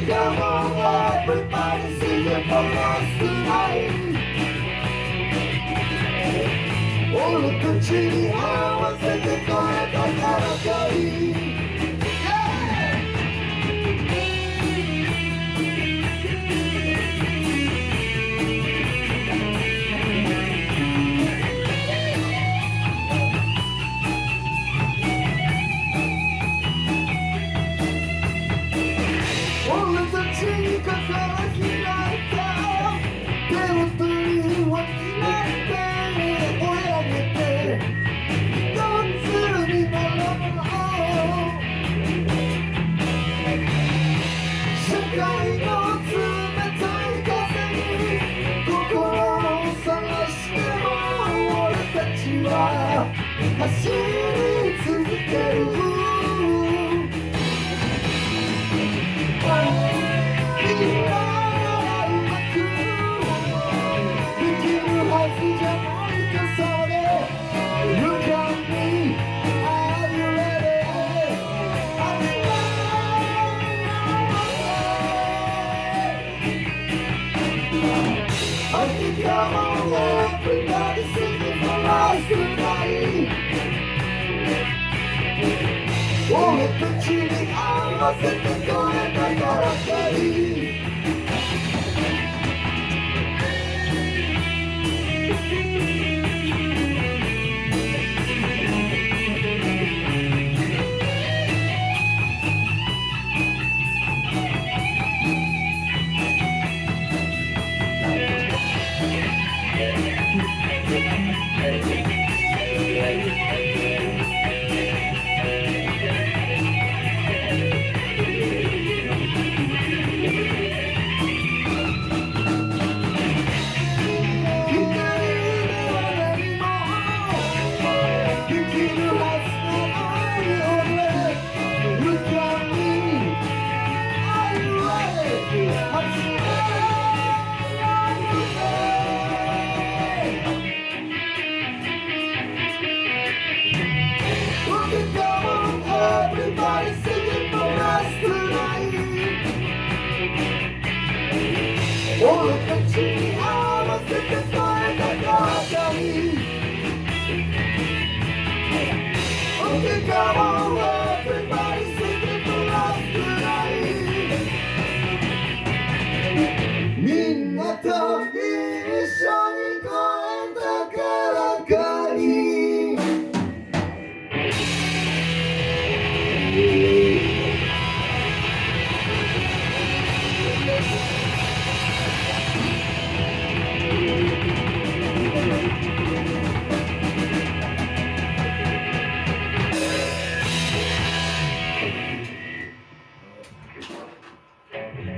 Come on, everybody, sing it for us tonight. 俺たちに合わせて声だからかいい。俺たちに傘を開いた手を取り分けて追い上げて一つになろう。社会の冷たい風に心をさらしても俺たちは走り続ける。Come on, everybody, sing it for us tonight. 俺たちに合わせてこれだからかいい。Everybody sing it for us tonight.